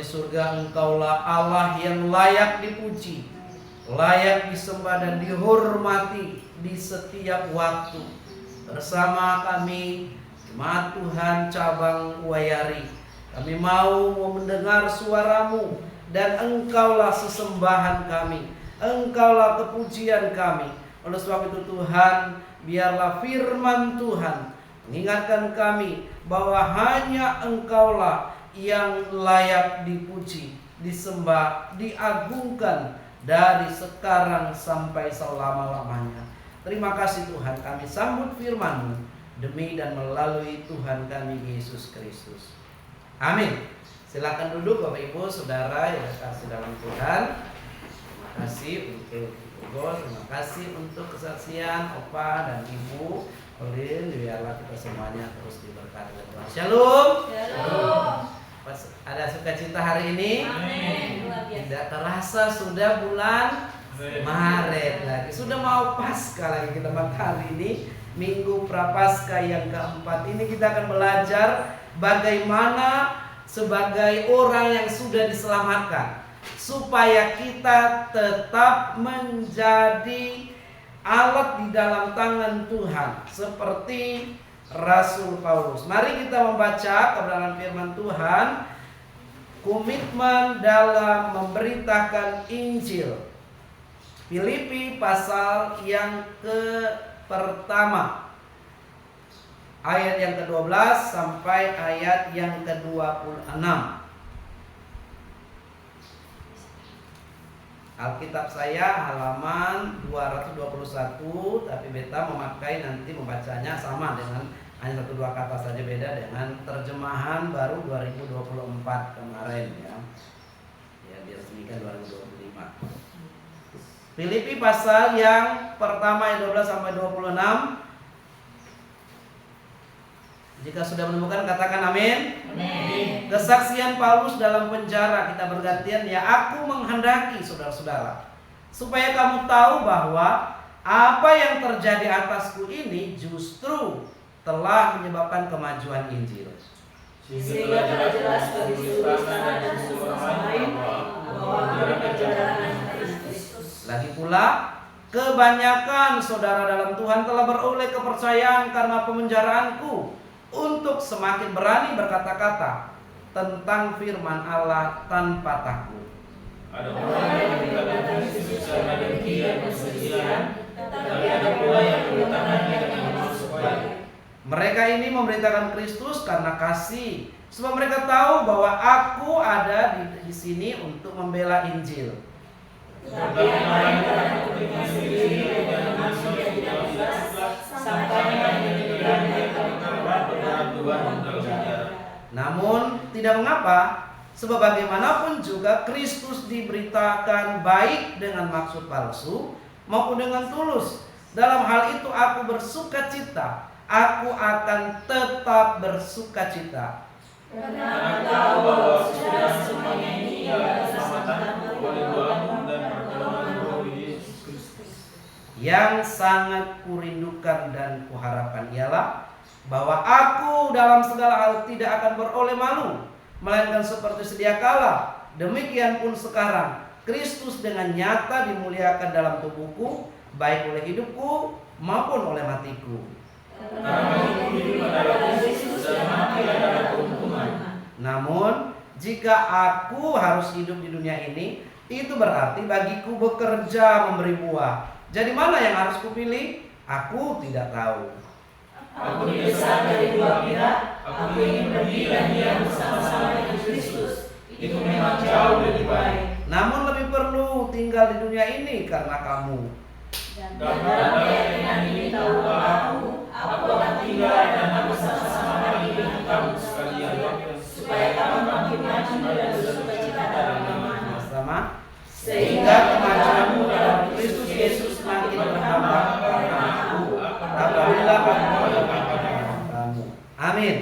di surga Engkaulah Allah yang layak dipuji, layak disembah dan dihormati di setiap waktu. Bersama kami jemaat Tuhan cabang Wayari, kami mau mendengar suara-Mu, dan Engkaulah sesembahan kami, Engkaulah kepujian kami. Oleh sebab itu Tuhan, biarlah firman Tuhan mengingatkan kami bahwa hanya Engkaulah yang layak dipuji, disembah, diagungkan dari sekarang sampai selama-lamanya. Terima kasih Tuhan, kami sambut firman-Mu demi dan melalui Tuhan kami Yesus Kristus. Amin. Silakan duduk Bapak Ibu Saudara yang kasih dalam Tuhan. Terima kasih untuk Ibu, terima kasih untuk kesaksian Opa dan Ibu Olin. Biarlah kita semuanya terus diberkati oleh Tuhan. Shalom. Shalom. Ada sukacita hari ini? Amin. Tidak terasa sudah bulan Maret lagi. Sudah mau Paskah lagi kita hari ini. Minggu Prapaskah yang keempat ini kita akan belajar bagaimana sebagai orang yang sudah diselamatkan, supaya kita tetap menjadi alat di dalam tangan Tuhan seperti Rasul Paulus. Mari kita membaca kebenaran firman Tuhan. Komitmen dalam memberitakan Injil. Filipi pasal yang pertama, ayat yang ke-12 sampai ayat yang ke-26. Alkitab saya halaman 221, tapi beta memakai nanti membacanya sama dengan hanya 1-2 kata saja, beda dengan terjemahan baru 2024 kemarin ya. Ya, diresmikan 2025. Filipi pasal yang pertama ayat 12 sampai 26. Jika sudah menemukan katakan amin. Amin. Kesaksian Paulus dalam penjara, kita bergantian ya. Aku menghendaki saudara-saudara supaya kamu tahu bahwa apa yang terjadi atasku ini justru telah menyebabkan kemajuan Injil. Sehingga telah jelas bagi seluruh istana dan semua orang lain bahwa perjalanan Kristus. Lagi pula, kebanyakan saudara dalam Tuhan telah beroleh kepercayaan karena pemenjaraanku, untuk semakin berani berkata-kata tentang firman Allah tanpa takut. Ada orang yang memberitakan Kristus secara dengki dan perselisihan, tapi ada pula yang memberitakannya dengan maksud baik. Mereka ini memberitakan Kristus karena kasih, sebab mereka tahu bahwa aku ada di sini untuk membela Injil. Tetapi yang lain telah kepentingan sendiri dan maksud yang tidak jelas, sampai menyebabkan mereka mengamat berat Tuhan dalam penjara. Namun tidak mengapa, sebab bagaimanapun juga Kristus diberitakan baik dengan maksud palsu maupun dengan tulus. Dalam hal itu aku bersukacita. Aku akan tetap bersukacita. Karena tahu bahwa sudah semuanya ini adalah keselamatan oleh doamu dan pertolongan Roh Yesus Kristus. Yang sangat kurindukan dan kuharapkan ialah bahwa aku dalam segala hal tidak akan beroleh malu, melainkan seperti sedia kala. Demikian pun sekarang Kristus dengan nyata dimuliakan dalam tubuhku, baik oleh hidupku maupun oleh matiku. Karena hidup adalah Kristus dan mati adalah keuntungan. Namun jika aku harus hidup di dunia ini, itu berarti bagiku bekerja memberi buah. Jadi mana yang harus kupilih? Aku tidak tahu. Aku didesak dari dua pihak. Aku ingin pergi dan diam bersama-sama dengan Kristus. Itu memang jauh lebih baik. Namun lebih perlu tinggal di dunia ini karena kamu. Dan dalam keyakinan ini tahu bahwa aku akan tinggal dan bersama-sama lagi dengan kamu sekalian, supaya kamu makin maju dan bersukacita dalam nama-Nya. Bersama Sehingga kemajuanmu dalam Kristus Yesus semakin bertambah karena aku. apabila kamu. Amin.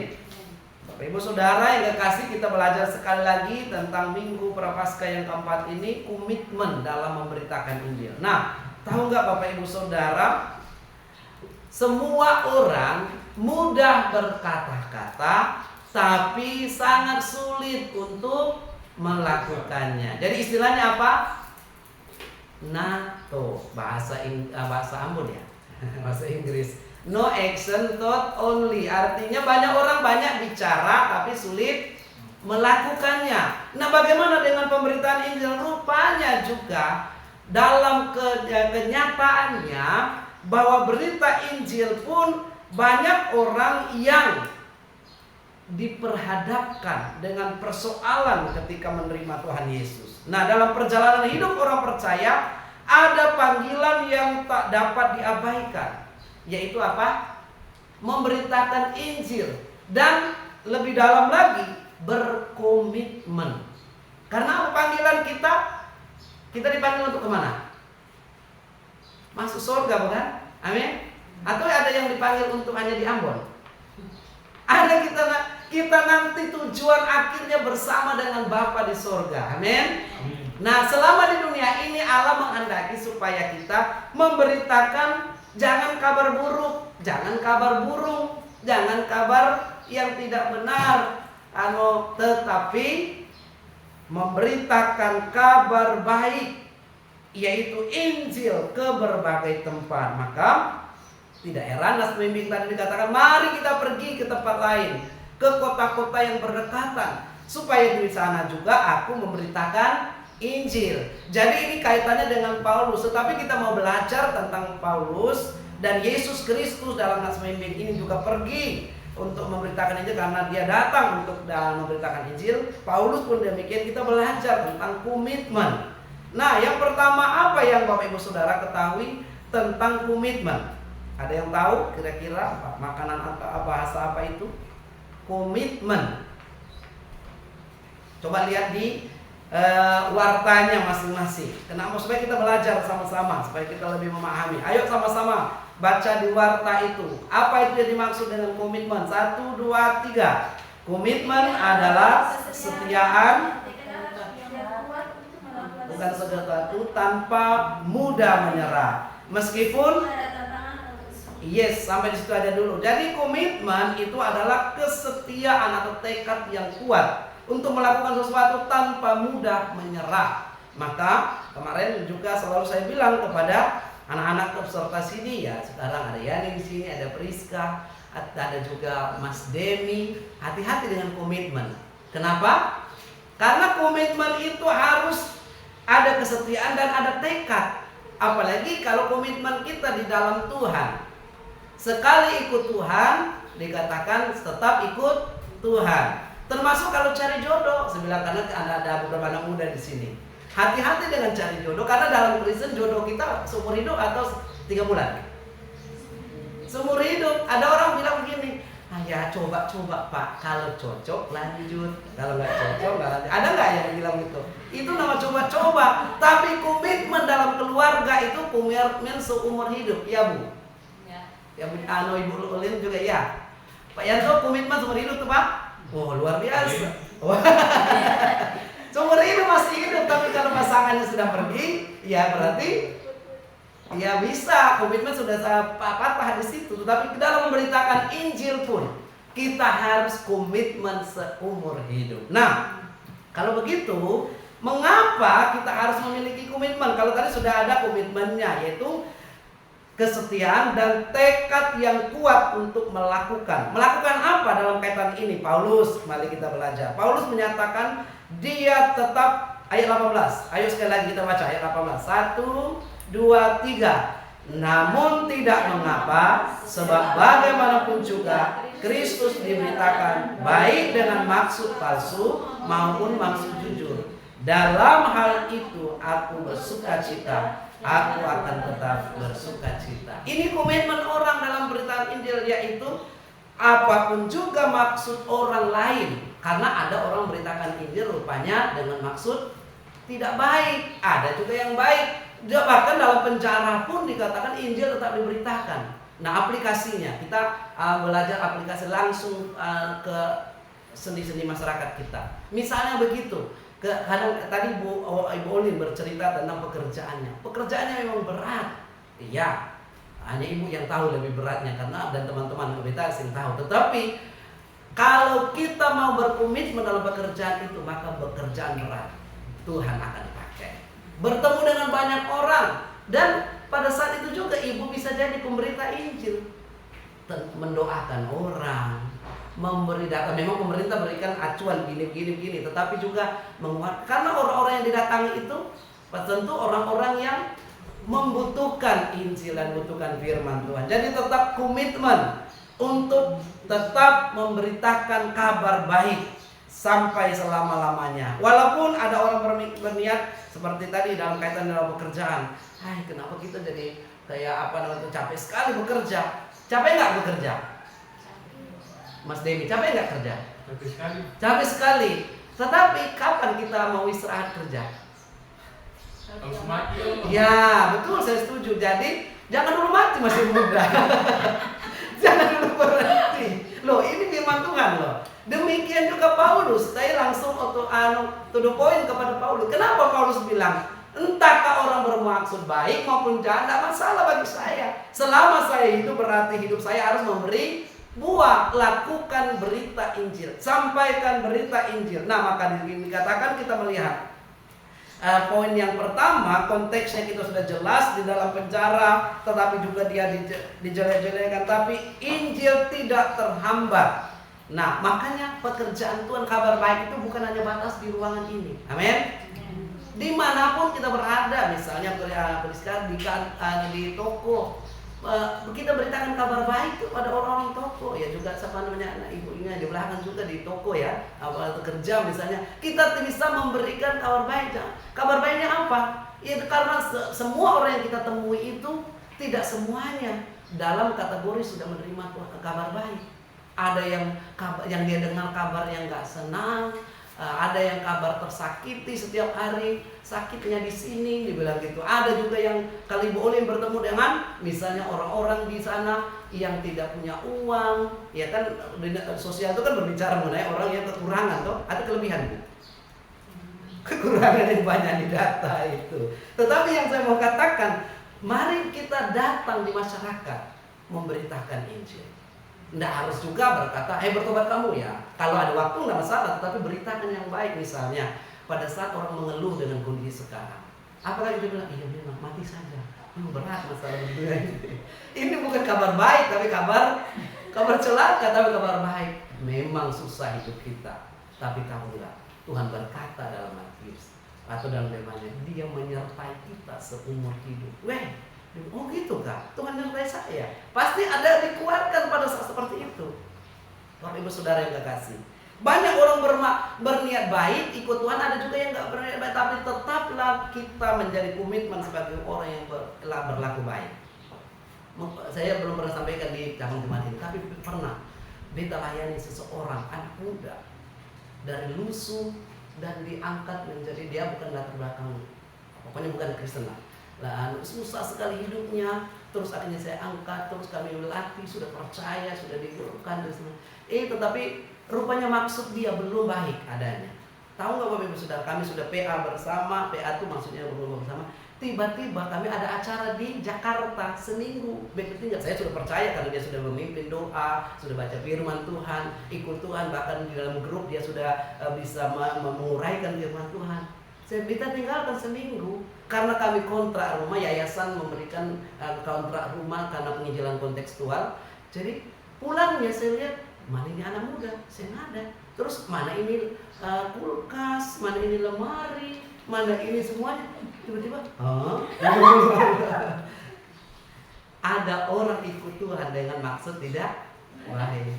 Bapak Ibu Saudara yang kekasih, kita belajar sekali lagi tentang Minggu Prapaskah yang keempat ini, komitmen dalam memberitakan Injil. Nah, tahu nggak Bapak Ibu Saudara, semua orang mudah berkata-kata, tapi sangat sulit untuk melakukannya. Jadi istilahnya apa? NATO, bahasa Ambon ya. Bahasa Inggris. No action, thought only. Artinya banyak orang banyak bicara tapi sulit melakukannya. Nah, bagaimana dengan pemberitaan Injil? Rupanya juga dalam kenyataannya bahwa berita Injil pun banyak orang yang diperhadapkan dengan persoalan ketika menerima Tuhan Yesus. Nah, dalam perjalanan hidup orang percaya ada panggilan yang tak dapat diabaikan, yaitu apa? Memberitakan Injil. Dan lebih dalam lagi, berkomitmen. Karena apa panggilan kita? Kita dipanggil untuk kemana? Masuk surga, bukan? Amin. Atau ada yang dipanggil untuk hanya di Ambon? Ada kita nanti tujuan akhirnya bersama dengan Bapa di surga. Amin. Nah, selama di dunia ini Allah menghendaki supaya kita memberitakan jangan kabar buruk, jangan kabar burung, jangan kabar yang tidak benar, tetapi memberitakan kabar baik, yaitu Injil ke berbagai tempat. Maka tidak heran Nas Pembimbing tadi dikatakan, mari kita pergi ke tempat lain, ke kota-kota yang berdekatan, supaya di sana juga aku memberitakan Injil. Jadi ini kaitannya dengan Paulus. Tetapi kita mau belajar tentang Paulus dan Yesus Kristus dalam Nas Pembimbing ini juga pergi untuk memberitakan Injil karena dia datang untuk memberitakan Injil. Paulus pun demikian. Kita belajar tentang komitmen. Nah, yang pertama apa yang Bapak Ibu Saudara ketahui tentang komitmen? Ada yang tahu kira-kira makanan apa, bahasa apa itu? Komitmen. Coba lihat di wartanya masing-masing. Kenapa? Supaya kita belajar sama-sama, supaya kita lebih memahami. Ayo sama-sama baca di warta itu. Apa itu yang dimaksud dengan komitmen? 1, 2, 3. Komitmen adalah kesetiaan, bukan sesuatu tanpa mudah menyerah. Meskipun sampai di situ aja dulu. Jadi komitmen itu adalah kesetiaan atau tekad yang kuat untuk melakukan sesuatu tanpa mudah menyerah. Maka kemarin juga selalu saya bilang kepada anak-anak peserta sini ya, sekarang ada Yani di sini, ada Priska, ada juga Mas Demi. Hati-hati dengan komitmen. Kenapa? Karena komitmen itu harus ada kesetiaan dan ada tekad. Apalagi kalau komitmen kita di dalam Tuhan. Sekali ikut Tuhan, dikatakan tetap ikut Tuhan. Termasuk kalau cari jodoh, saya bilang karena ada beberapa anak muda di sini. Hati-hati dengan cari jodoh karena dalam Kristen jodoh kita seumur hidup atau 3 bulan. Seumur hidup. Ada orang bilang begini, ya coba Pak, kalau cocok lanjut, kalau nggak cocok nggak lanjut. Ada nggak yang bilang gitu? Itu nama coba-coba. Tapi komitmen dalam keluarga itu komitmen seumur hidup, ya Bu. Ya Bu, Ibu Ulin juga ya. Pak Yanto komitmen seumur hidup tuh Pak. Oh, luar biasa. Seumur hidup masih hidup, tapi kalau pasangannya sudah pergi, ya berarti ya bisa, komitmen sudah patah di situ. Tetapi dalam memberitakan Injil pun kita harus komitmen seumur hidup. Nah, kalau begitu, mengapa kita harus memiliki komitmen? Kalau tadi sudah ada komitmennya, yaitu kesetiaan dan tekad yang kuat untuk melakukan. Melakukan apa dalam kaitan ini? Paulus, mari kita belajar. Paulus menyatakan dia tetap, ayat 18. Ayo sekali lagi kita baca ayat 18. 1, 2, 3. Namun tidak mengapa, sebab bagaimanapun juga Kristus diberitakan baik dengan maksud palsu maupun maksud jujur. Dalam hal itu aku bersukacita. Aku akan tetap bersukacita. Ini komitmen orang dalam beritaan Injil, yaitu apapun juga maksud orang lain. Karena ada orang beritakan Injil rupanya dengan maksud tidak baik. Ada juga yang baik. Bahkan dalam penjara pun dikatakan Injil tetap diberitakan. Nah, aplikasinya kita belajar aplikasi langsung ke sendi-sendi masyarakat kita. Misalnya begitu. Kadang tadi Ibu Olin bercerita tentang pekerjaannya. Pekerjaannya memang berat. Iya. Hanya Ibu yang tahu lebih beratnya karena dan teman-teman kita yang tahu. Tetapi Kalau kita mau berkomitmen dalam pekerjaan itu, maka pekerjaan berat Tuhan akan pakai. Bertemu dengan banyak orang, dan pada saat itu juga ibu bisa jadi pemberita Injil, mendoakan orang, memberi data. Memang pemerintah berikan acuan gini, tetapi juga menguat, karena orang-orang yang didatangi itu tentu orang-orang yang membutuhkan Injil dan membutuhkan firman Tuhan. Jadi tetap komitmen untuk tetap memberitakan kabar baik sampai selama-lamanya. Walaupun ada orang berniat seperti tadi dalam kaitan dalam pekerjaan, hai, kenapa kita jadi kayak capek sekali bekerja. Capek nggak bekerja? Mas Demi, capek nggak kerja? Capek sekali. Capek sekali. Tetapi kapan kita mau istirahat kerja? Harus mati. Ya, betul, saya setuju. Jadi jangan dulu mati, masih muda. Jangan dulu berhenti. Loh, ini firman Tuhan loh. Demikian juga Paulus. Saya langsung to the point kepada Paulus. Kenapa Paulus bilang, entahkah orang bermaksud baik maupun jahat, tidak masalah bagi saya. Selama saya hidup, berarti hidup saya harus memberi buah. Lakukan berita Injil, sampaikan berita Injil. Nah, maka dikatakan kita melihat poin yang pertama, konteksnya kita sudah jelas, di dalam penjara, tetapi juga dia dijelek-jelekan, tapi Injil tidak terhambat. Nah, makanya pekerjaan Tuhan, kabar baik itu bukan hanya batas di ruangan ini. Amin. Dimanapun kita berada, misalnya di toko, kita beritakan kabar baik kepada orang-orang toko. Ya juga ibunya di belakang juga di toko ya, kerja misalnya, kita bisa memberikan kabar baik. Kabar baiknya apa? Ya karena semua orang yang kita temui itu tidak semuanya dalam kategori sudah menerima kabar baik. Ada yang dia dengar kabar yang nggak senang, ada yang kabar tersakiti setiap hari, sakitnya di sini, dibilang gitu. Ada juga yang kali boleh bertemu dengan misalnya orang-orang di sana yang tidak punya uang, ya kan. Sosial itu kan berbicara mengenai orang yang kekurangan, toh ada kelebihan, Bu. Kekurangan yang banyak di data itu. Tetapi yang saya mau katakan, mari kita datang di masyarakat memberitakan Injil. Tidak harus juga berkata, bertobat kamu ya. Kalau ada waktu tidak masalah, tetapi beritakan yang baik. Misalnya pada saat orang mengeluh dengan kondisi sekarang, apakah kita bilang, iya memang mati saja, berat masalah dunia ini. Ini bukan kabar baik, tapi kabar celaka, tapi kabar baik. Memang susah hidup kita, tapi tahu nggak, Tuhan berkata dalam Matius atau dalam firman-Nya, Dia menyertai kita seumur hidup. Oh gitu kak, Tuhan menyertai saya. Pasti ada dikeluarkan pada saat seperti itu. Bapak ibu saudara yang kekasih, banyak orang berniat baik ikut Tuhan, ada juga yang nggak berniat baik, tapi tetaplah kita menjadi komitmen sebagai orang yang berlaku baik. Saya belum pernah sampaikan di cabang kemarin ini, tapi pernah kita layani seseorang anak muda dari lusuh dan diangkat menjadi, dia bukan latar belakang, pokoknya bukan Kristen lah. Susah sekali hidupnya, terus akhirnya saya angkat, terus kami latih, sudah percaya, sudah digurukan, tetapi rupanya maksud dia belum baik adanya. Tahu nggak Bapak Ibu Saudara, kami sudah PA bersama, PA itu maksudnya berlomba bersama. Tiba-tiba kami ada acara di Jakarta seminggu. Begitu saya sudah percaya karena dia sudah memimpin doa, sudah baca firman Tuhan, ikut Tuhan, bahkan di dalam grup dia sudah bisa menguraikan firman Tuhan. Saya minta tinggalkan seminggu karena kami kontrak rumah, yayasan memberikan kontrak rumah karena penginjilan kontekstual. Jadi pulangnya saya lihat, mana ini anak muda, saya nggak ada. Terus mana ini kulkas, mana ini lemari, mana ini semuanya. Tiba-tiba, ada orang ikut Tuhan dengan maksud tidak baik.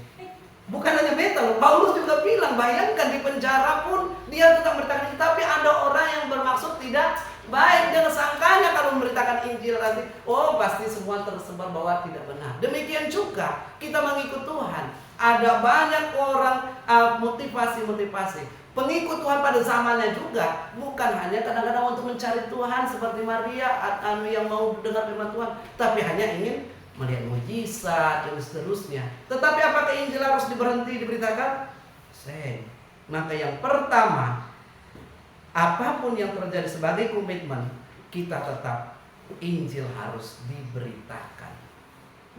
Bukan hanya beta loh, Paulus juga bilang, bayangkan di penjara pun dia tetap beritakan, tapi ada orang yang bermaksud tidak baik. Jangan sangkanya kalau memberitakan Injil nanti, pasti semua tersebar bahwa tidak benar. Demikian juga kita mengikut Tuhan. Ada banyak orang motivasi. Pengikut Tuhan pada zamannya juga bukan hanya kadang-kadang untuk mencari Tuhan seperti Maria yang mau dengar firman Tuhan, tapi hanya ingin melihat mujizat dan seterusnya. Tetapi apakah Injil harus diberitakan? Maka yang pertama, apapun yang terjadi sebagai komitmen, kita tetap Injil harus diberitakan.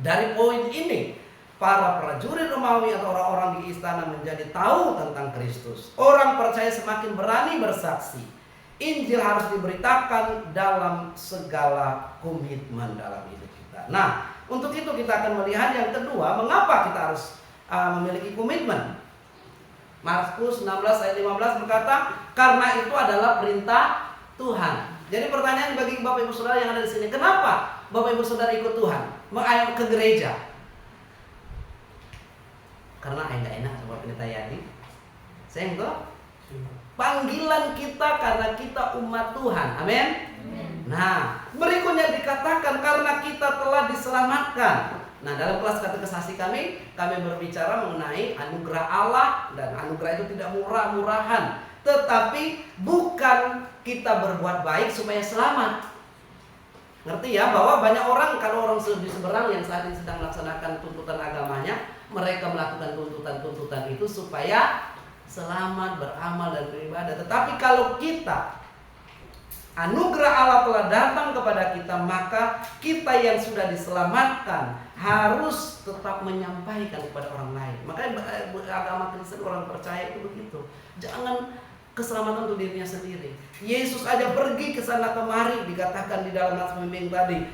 Dari poin ini, para prajurit Romawi atau orang-orang di istana menjadi tahu tentang Kristus. Orang percaya semakin berani bersaksi. Injil harus diberitakan dalam segala komitmen dalam hidup kita. Nah, untuk itu kita akan melihat yang kedua, mengapa kita harus memiliki komitmen. Markus 16 ayat 15 berkata, karena itu adalah perintah Tuhan. Jadi pertanyaan bagi Bapak Ibu Saudara yang ada di sini, kenapa Bapak Ibu Saudara ikut Tuhan, ke gereja? Karena enggak enak sama pendeta Yadi. Saya enggak. Panggilan kita karena kita umat Tuhan. Amin. Nah, berikutnya dikatakan karena kita telah diselamatkan. Nah, dalam kelas katekisasi kami berbicara mengenai anugerah Allah, dan anugerah itu tidak murah-murahan, tetapi bukan kita berbuat baik supaya selamat. Ngerti ya, bahwa banyak orang, kalau orang di seberang yang saat ini sedang melaksanakan tuntutan agamanya, mereka melakukan tuntutan-tuntutan itu supaya selamat, beramal dan beribadah. Tetapi kalau kita, anugerah Allah telah datang kepada kita, maka kita yang sudah diselamatkan harus tetap menyampaikan kepada orang lain. Makanya agama Kristen, orang percaya itu begitu. Jangan keselamatan untuk dirinya sendiri. Yesus aja pergi ke sana kemari, dikatakan di dalam nats pembimbing tadi.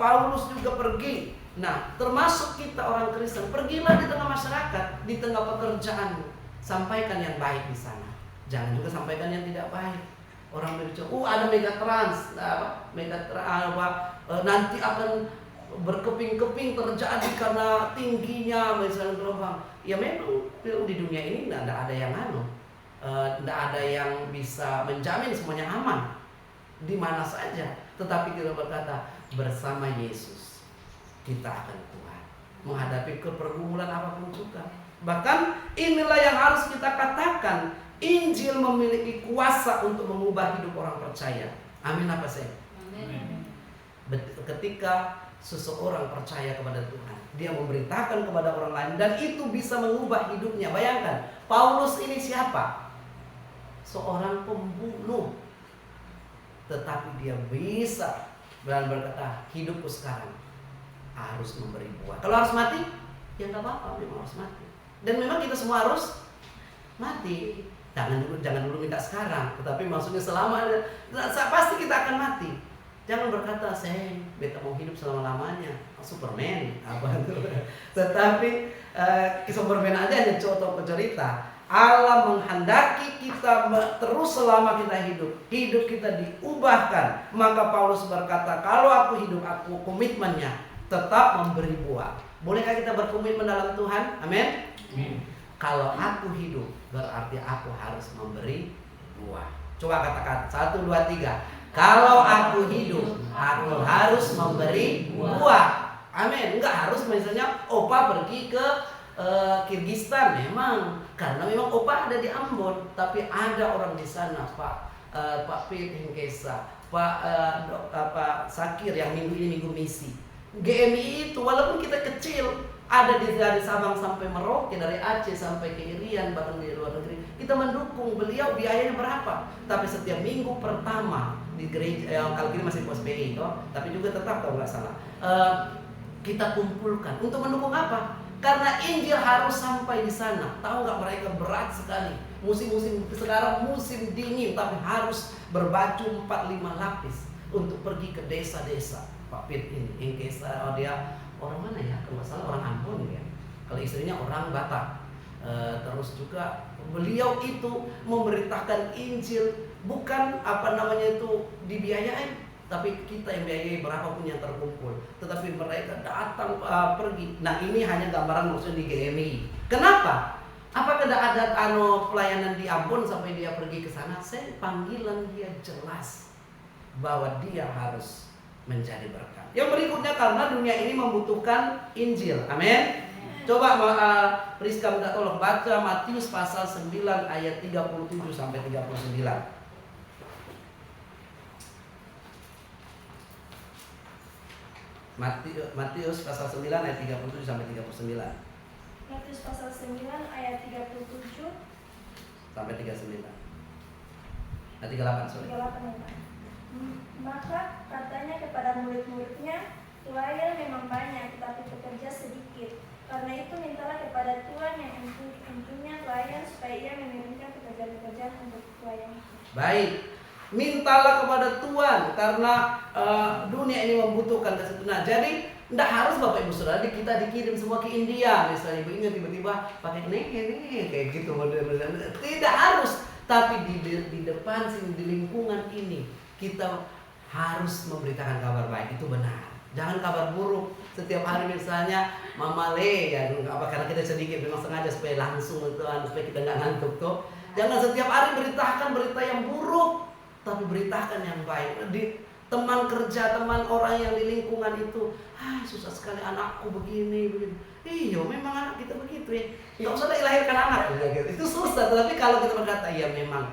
Paulus juga pergi. Nah, termasuk kita orang Kristen, pergilah di tengah masyarakat, di tengah pekerjaanmu, sampaikan yang baik di sana. Jangan juga sampaikan yang tidak baik. Orang berbicara, ada megatrans, nanti akan berkeping-keping terjadi karena tingginya misalnya gelombang. Ya memang di dunia ini tidak ada yang tidak ada yang bisa menjamin semuanya aman di mana saja. Tetapi kita berkata, bersama Yesus kita akan kuat menghadapi pergumulan apapun juga. Bahkan inilah yang harus kita katakan, Injil memiliki kuasa untuk mengubah hidup orang percaya. Amin apa sih? Amin. Ketika seseorang percaya kepada Tuhan, dia memberitakan kepada orang lain, dan itu bisa mengubah hidupnya. Bayangkan, Paulus ini siapa? Seorang pembunuh, tetapi dia bisa berkata, hidupku sekarang harus memberi buah. Kalau harus mati, ya nggak apa-apa, memang harus mati. Dan memang kita semua harus mati. Jangan dulu minta sekarang, tetapi maksudnya selama pasti kita akan mati. Jangan berkata, saya beta mau hidup selama-lamanya, Superman apa itu. Tetapi Superman aja hanya contoh cerita. Allah menghendaki kita terus selama kita hidup kita diubahkan. Maka Paulus berkata, kalau aku hidup, aku komitmennya tetap memberi buah. Bolehkah kita berkomitmen dalam Tuhan? Amin. Kalau aku hidup, berarti aku harus memberi buah. Coba katakan 1, 2, 3. Kalau aku hidup, aku harus memberi buah. Amin. Enggak harus misalnya opa pergi ke Kirgistan, memang karena memang opa ada di Ambon, tapi ada orang di sana, Pak Pit Hengkesa, Pak Sakir yang minggu ini minggu misi. GMI itu walaupun kita kecil, ada dari Sabang sampai Merauke, dari Aceh sampai ke Irian, bahkan di luar negeri, kita mendukung beliau. Biayanya berapa? Tapi setiap minggu pertama di gereja, kalau ini masih pos PI toh, tapi juga tetap kalau nggak salah, kita kumpulkan untuk mendukung apa? Karena Injil harus sampai di sana. Tahu nggak, mereka berat sekali. Musim-musim sekarang musim dingin, tapi harus berbaju 4-5 lapis untuk pergi ke desa-desa. Pak Pit ini, Hengkesa, dia orang mana ya? Kalau nggak salah orang Ambon ya. Kalau istrinya orang Batak. Terus juga beliau itu memberitakan Injil, bukan dibiayain, tapi kita yang biayai berapapun yang terkumpul. Tetapi mereka datang pergi. Nah, ini hanya gambaran maksudnya di GMI. Kenapa? Apakah ada pelayanan di Ambon sampai dia pergi ke sana? Saya panggilan dia jelas bahwa dia harus menjadi berkat. Yang berikutnya, karena dunia ini membutuhkan Injil. Amin. Coba Priska minta tolong baca Matius pasal 9 ayat 37 sampai 39. Matius pasal 9 ayat 37 sampai 39. Matius pasal 9 ayat 37 sampai 39. Ayat 38, sorry. 38. Maka katanya kepada murid-muridnya, pelayan memang banyak, tetapi pekerja sedikit. Karena itu mintalah kepada Tuhan yang empunya pelayan supaya ia mengirimkan pekerjaan-pekerjaan untuk pelayan. Baik, mintalah kepada Tuhan karena dunia ini membutuhkan kesempurnaan. Jadi tidak harus Bapak Ibu Saudara kita dikirim semua ke India misalnya. Ibu ingat tiba-tiba pakai nih kayak gitu model-model. Tidak harus, tapi di depan sini, di lingkungan ini kita harus memberitakan kabar baik, itu benar. Jangan kabar buruk. Setiap hari misalnya Mama Le ya, karena kita sedikit memang sengaja supaya langsung Tuhan, supaya kita nggak ngantuk tuh. Jangan setiap hari beritakan berita yang buruk, tapi beritakan yang baik. Di teman kerja, teman orang yang di lingkungan itu, susah sekali anakku begini. Iya, memang anak kita begitu ya. Nggak usah dilahirkan anak gitu. Itu susah. Tapi kalau kita berkata, iya memang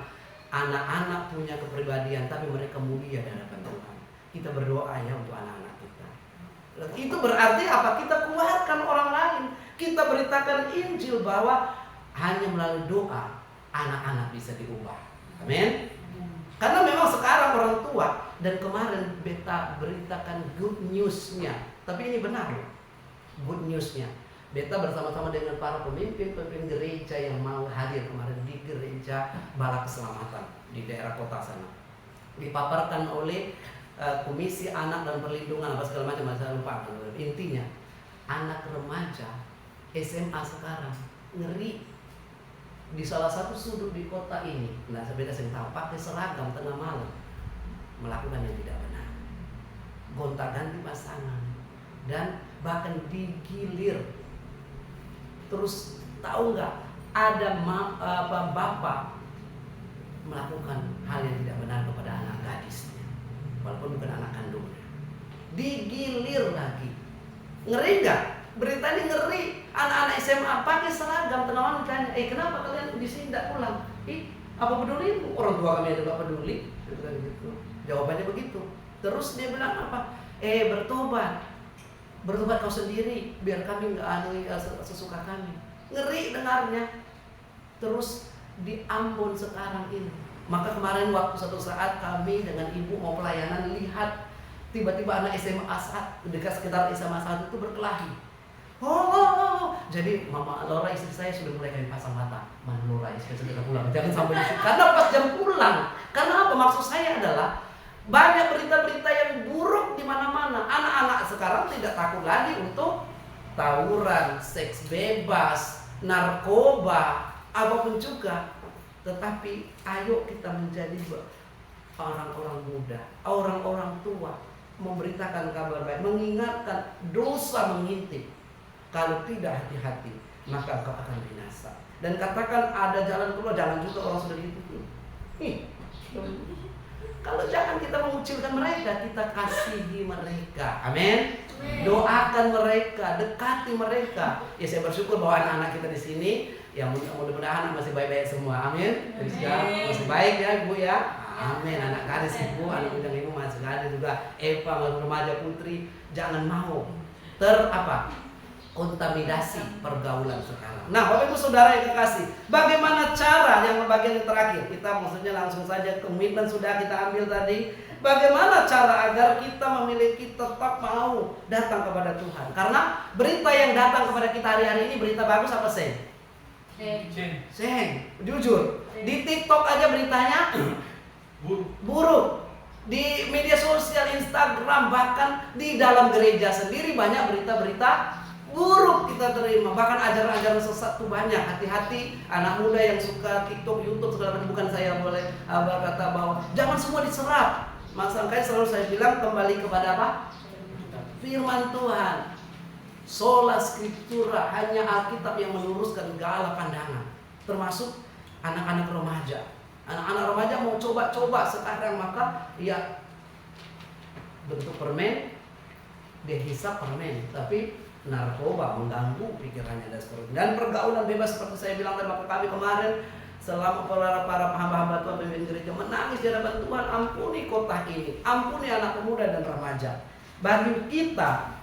anak-anak punya kepribadian, tapi mereka mulia di hadapan Tuhan. Kita berdoa ya untuk anak-anak kita. Itu berarti apa? Kita keluarkan orang lain. Kita beritakan Injil bahwa hanya melalui doa anak-anak bisa diubah. Amin. Karena memang sekarang orang tua, dan kemarin Beta beritakan good news-nya. Tapi ini benar, good news-nya. Beta bersama-sama dengan para pemimpin gereja yang mau hadir kemarin di gereja Bala Keselamatan di daerah kota sana. Dipaparkan oleh Komisi Anak dan Perlindungan apa segala macam, saya lupa. Intinya anak remaja SMA sekarang ngeri di salah satu sudut di kota ini. Nah, saya tahu pakai seragam tengah malam melakukan yang tidak benar, gonta-ganti pasangan, dan bahkan digilir. Terus tahu nggak ada bapak melakukan hal yang tidak benar kepada anak gadisnya, walaupun bukan anak kandungnya, digilir lagi. Ngeri nggak? Berita ini ngeri. Anak-anak SMA pakai seragam tengah malam ditanya, kenapa kalian di sini tidak pulang? Apa peduli? Orang tua kami ada nggak peduli? Gitu. Jawabannya begitu. Terus dia bilang apa? Bertobat kau sendiri, biar kami nggak anui sesuka kami. Ngeri dengarnya. Terus di Ambon sekarang ini. Maka kemarin waktu satu saat kami dengan ibu mau pelayanan, lihat tiba-tiba anak SMA saat dekat sekitar SMA 1 itu berkelahi. Jadi Mama Laura istri saya sudah mulai kami pasang mata. Mana Laura istri saya sudah pulang, jangan sampai di situ. Karena pas jam pulang. Karena apa? Maksud saya adalah banyak berita-berita yang buruk di mana-mana. Anak-anak sekarang tidak takut lagi untuk tawuran, seks bebas, narkoba, apapun juga. Tetapi ayo kita menjadi orang-orang muda, orang-orang tua, memberitakan kabar baik, mengingatkan dosa mengintip. Kalau tidak hati-hati, maka engkau akan binasa. Dan katakan ada jalan keluar, jangan juga orang sudah gitu. Kalau jangan kita mengucilkan mereka, kita kasihi mereka. Amin. Doakan mereka, dekati mereka. Ya, saya bersyukur bahwa anak-anak kita di sini yang mudah-mudahan masih baik-baik semua. Amin. Masih baik ya Ibu ya. Amin. Anak gadis Ibu, anak undang Ibu masih ada juga. Eva, remaja putri, jangan mau kontaminasi pergaulan sekarang. Nah, Bapak Ibu Saudara yang kekasih, bagaimana cara yang bagian terakhir? Kita maksudnya langsung saja komitmen sudah kita ambil tadi. Bagaimana cara agar kita memiliki tetap mau datang kepada Tuhan? Karena berita yang datang kepada kita hari-hari ini berita bagus apa seng? Seng. Jujur, di TikTok aja beritanya buruk. Di media sosial, Instagram, bahkan di dalam gereja sendiri banyak berita-berita buruk kita terima. Bahkan ajaran-ajaran sesat itu banyak. Hati-hati anak muda yang suka TikTok, YouTube segala macam. Bukan saya boleh berkata bahwa jangan semua diserap. Makanya selalu saya bilang kembali kepada apa? Firman Tuhan. Sola Scriptura, hanya Alkitab yang meluruskan segala pandangan. Termasuk anak-anak remaja. Anak-anak remaja mau coba-coba sekarang, maka ya bentuk permen, dia hisap permen, tapi narkoba mengganggu pikirannya dan pergaulan bebas seperti saya bilang tadi. Maka kami kemarin selama para hamba-hamba Tuhan pemimpin gereja menangis di hadapan Tuhan, ampuni kota ini, ampuni anak muda dan remaja. Bagi kita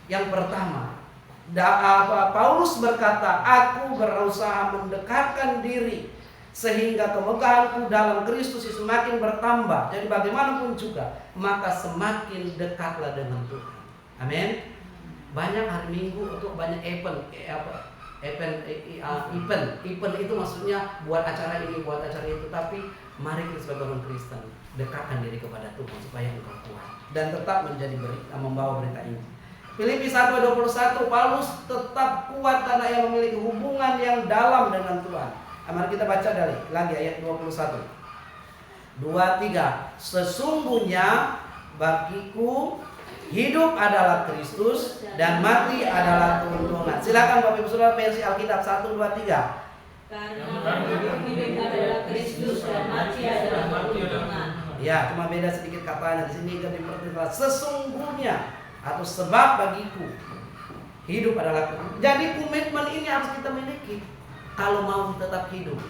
yang pertama, Paulus berkata, aku berusaha mendekatkan diri sehingga kemegahanku dalam Kristus semakin bertambah. Jadi bagaimanapun juga, maka semakin dekatlah dengan Tuhan. Amin. Banyak hari Minggu untuk banyak event itu maksudnya buat acara ini, buat acara itu. Tapi mari kita sebagai orang Kristen dekatkan diri kepada Tuhan supaya engkau kuat dan tetap membawa berita ini. Filipi 1:21, Paulus tetap kuat karena ia memiliki hubungan yang dalam dengan Tuhan. Mari kita baca lagi ayat 21. 23. Sesungguhnya bagiku hidup adalah Kristus dan mati adalah keuntungan. Silakan Bapak Ibu Saudara versi Alkitab 1, 2, 3. Karena hidup adalah Kristus dan mati adalah keuntungan. Ya, cuma beda sedikit katanya. Di sini kan dipertimbangkan sesungguhnya atau sebab bagiku hidup adalah keuntungan. Jadi komitmen ini harus kita miliki kalau mau tetap hidup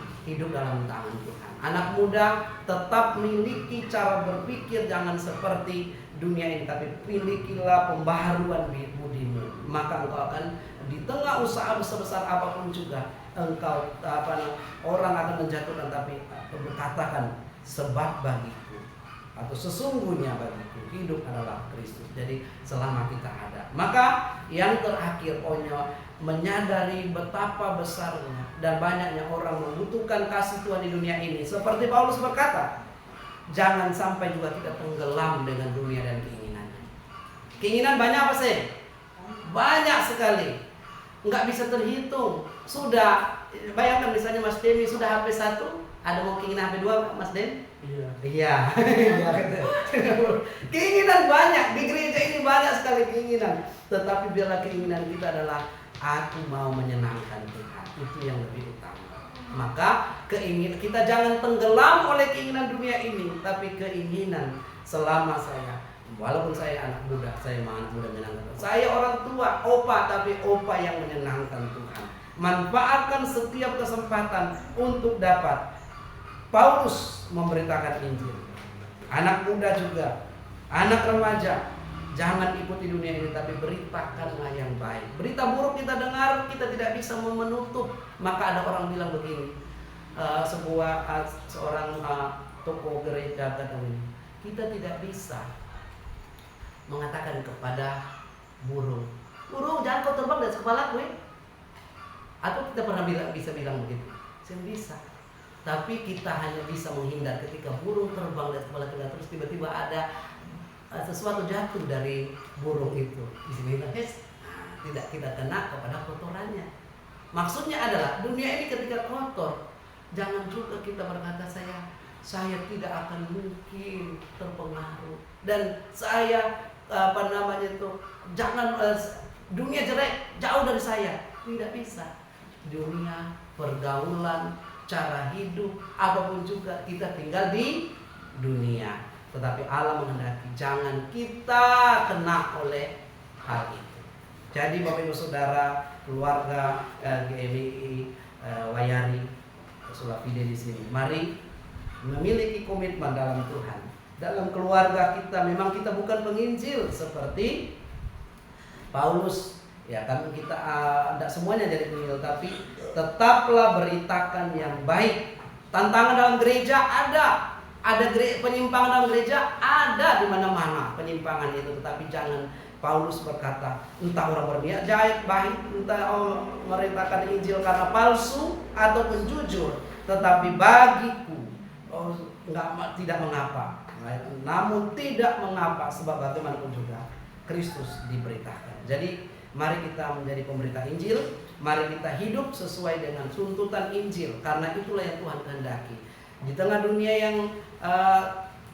dalam tangan Tuhan. Anak muda tetap miliki cara berpikir, jangan seperti dunia ini, tapi milikilah pembaharuan budimu. Maka engkau akan di tengah usaha besar apapun juga engkau orang akan menjatuhkan, tapi berkatakan sebab bagiku atau sesungguhnya bagiku hidup adalah Kristus. Jadi selama kita ada, maka yang terakhir poinnya menyadari betapa besarnya dan banyaknya orang membutuhkan kasih Tuhan di dunia ini. Seperti Paulus berkata, jangan sampai juga kita tenggelam dengan dunia dan keinginannya. Keinginan banyak apa sih? Banyak sekali, nggak bisa terhitung. Sudah bayangkan misalnya Mas Demi sudah HP 1, ada mau keinginan HP 2 Mas Den? Iya. Keinginan banyak di gereja ini, banyak sekali keinginan. Tetapi biarlah keinginan kita adalah aku mau menyenangkan Tuhan. Itu yang lebih utama. Maka keinginan kita jangan tenggelam oleh keinginan dunia ini, tapi keinginan selama saya, walaupun saya anak muda, saya mau anak muda menyenangkan Tuhan. Saya orang tua, opa, tapi opa yang menyenangkan Tuhan. Manfaatkan setiap kesempatan untuk dapat. Paulus memberitakan Injil. Anak muda juga, anak remaja, jangan ikuti dunia ini, tapi beritakanlah yang baik. Berita buruk kita dengar, kita tidak bisa menutup. Maka ada orang bilang begini, seorang tokoh gereja kata ini, kita tidak bisa mengatakan kepada burung jangan kau terbang dari kepala gue. Atau kita pernah bisa bilang begitu? Saya bisa. Tapi kita hanya bisa menghindar ketika burung terbang dari kepala kita, terus tiba-tiba ada sesuatu jatuh dari burung itu. Bismillah, tidak kita kena kepada kotorannya. Maksudnya adalah dunia ini ketika kotor, jangan juga kita berkata saya tidak akan mungkin terpengaruh dan saya jangan dunia jelek jauh dari saya. Tidak bisa. Dunia, pergaulan, cara hidup, apapun juga kita tinggal di dunia. Tetapi Allah menghendaki jangan kita kena oleh hal itu. Jadi Bapak Ibu Saudara, keluarga GMI Wayari Sulafide di sini, mari memiliki komitmen dalam Tuhan. Dalam keluarga kita memang kita bukan penginjil seperti Paulus. Ya kan kita tidak semuanya jadi penginjil, tapi tetaplah beritakan yang baik. Tantangan dalam gereja ada penyimpangan dalam gereja, ada di mana-mana penyimpangan itu. Tetapi jangan, Paulus berkata, entah orang berniat baik, entah orang meritakan Injil karena palsu ataupun jujur, tetapi bagiku tidak mengapa. Namun tidak mengapa, sebab bagaimanapun juga Kristus diberitakan. Jadi mari kita menjadi pemberita Injil, mari kita hidup sesuai dengan tuntutan Injil, karena itulah yang Tuhan kehendaki. Di tengah dunia yang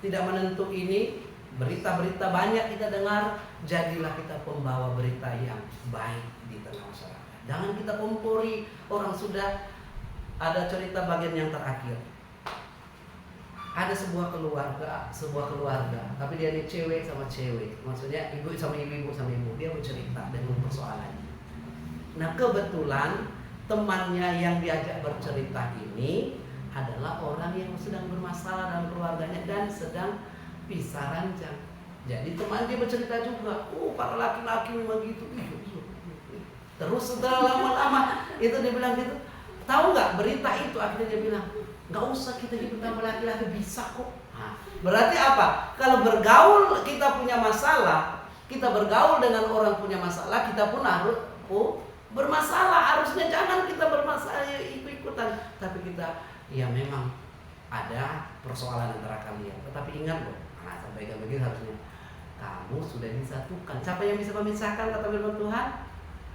tidak menentu ini, berita-berita banyak kita dengar, jadilah kita pembawa berita yang baik di tengah masyarakat. Jangan kita kompori orang. Sudah ada cerita bagian yang terakhir. Ada sebuah keluarga, tapi dia ini cewek sama cewek, maksudnya ibu sama ibu sama ibu. Dia bercerita dengan persoalannya. Nah kebetulan temannya yang diajak bercerita ini adalah orang yang sedang bermasalah dalam keluarganya dan sedang pisah ranjang. Jadi teman dia bercerita juga, para laki-laki memang gitu. Terus setelah lama-lama itu dia bilang gitu. Tahu nggak berita itu akhirnya dia bilang, nggak usah kita hidup sama laki-laki, bisa kok. Nah, berarti apa? Kalau bergaul kita punya masalah, Kita bergaul dengan orang punya masalah, kita pun harus bermasalah. Harusnya jangan kita bermasalah ikut-ikutan, tapi kita ya memang ada persoalan antara kalian. Tetapi ingat loh, sampaikan begini harusnya, kamu sudah disatukan. Siapa yang bisa memisahkan, kata firman Tuhan?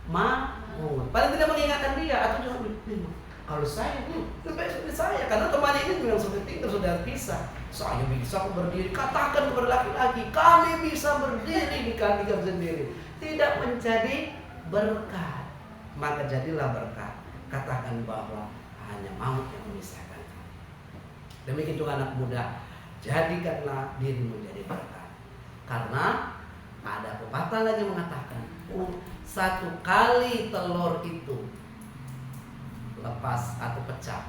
Maut. Paling tidak mengingatkan dia, atau juga kalau saya lebih seperti saya, karena teman ini memang sudah tinggal, sudah pisah. Saya bisa berdiri, katakan kepada laki-laki, kami bisa berdiri di kaki kami sendiri, tidak menjadi berkat, maka jadilah berkat. Katakan bahwa hanya maut yang memisahkan. Demikian juga anak muda, jadikanlah dirimu menjadi berkat. Karena ada pepatah lagi mengatakan, satu kali telur itu lepas atau pecah,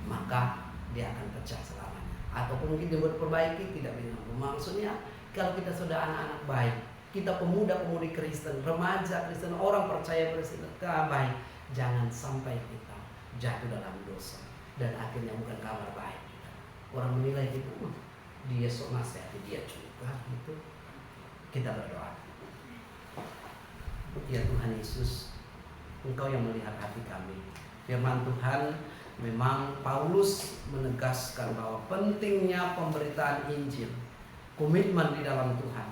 maka dia akan pecah selamanya. Ataupun mungkin dibuat perbaiki, tidak bisa. Maksudnya kalau kita sudah anak-anak baik, kita pemuda-pemudi Kristen, remaja Kristen, orang percaya Kristen, baik, jangan sampai kita jatuh dalam dosa dan akhirnya bukan kabar baik. Orang menilai itu, dia sok nasihati dia juga gitu. Kita berdoa. Ya Tuhan Yesus, Engkau yang melihat hati kami. Firman Tuhan, memang Paulus menegaskan bahwa pentingnya pemberitaan Injil, komitmen di dalam Tuhan.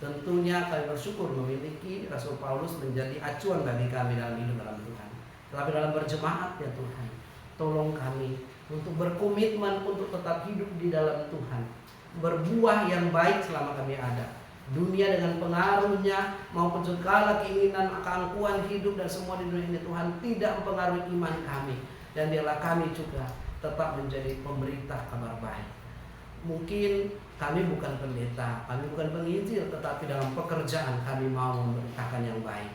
Tentunya kami bersyukur memiliki Rasul Paulus menjadi acuan bagi kami dalam hidup dalam Tuhan. Tetapi dalam berjemaat ya Tuhan, tolong kami untuk berkomitmen untuk tetap hidup di dalam Tuhan, berbuah yang baik selama kami ada. Dunia dengan pengaruhnya maupun segala keinginan, keangkuhan hidup dan semua di dunia ini Tuhan tidak mempengaruhi iman kami. Dan biarlah kami juga tetap menjadi pemberita kabar baik. Mungkin kami bukan pendeta, kami bukan penginjil, tetapi dalam pekerjaan kami mau memberitakan yang baik.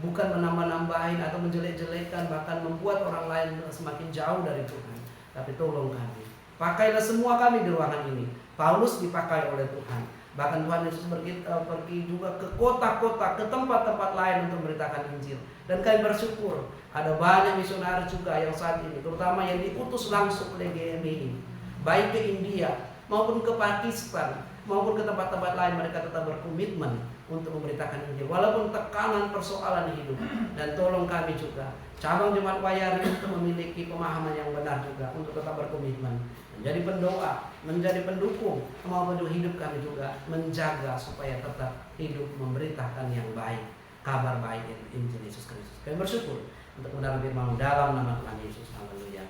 Bukan menambah-nambahin atau menjelek-jelekkan, bahkan membuat orang lain semakin jauh dari Tuhan. Tapi tolong kami, pakailah semua kami di ruangan ini. Paulus dipakai oleh Tuhan. Bahkan Tuhan Yesus pergi juga ke kota-kota, ke tempat-tempat lain untuk memberitakan Injil. Dan kami bersyukur ada banyak misionaris juga yang saat ini, terutama yang diutus langsung oleh GMI, baik ke India maupun ke Pakistan maupun ke tempat-tempat lain, mereka tetap berkomitmen untuk memberitakan Injil walaupun tekanan persoalan hidup. Dan tolong kami juga cabang jemaat Wayari untuk memiliki pemahaman yang benar juga untuk tetap berkomitmen menjadi pendoa, menjadi pendukung maupun hidup kami juga menjaga supaya tetap hidup memberitakan yang baik, kabar baik Injil Yesus Kristus. Kami bersyukur untuk kebenaran firman dalam nama Tuhan Yesus. Haleluya.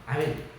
Amin.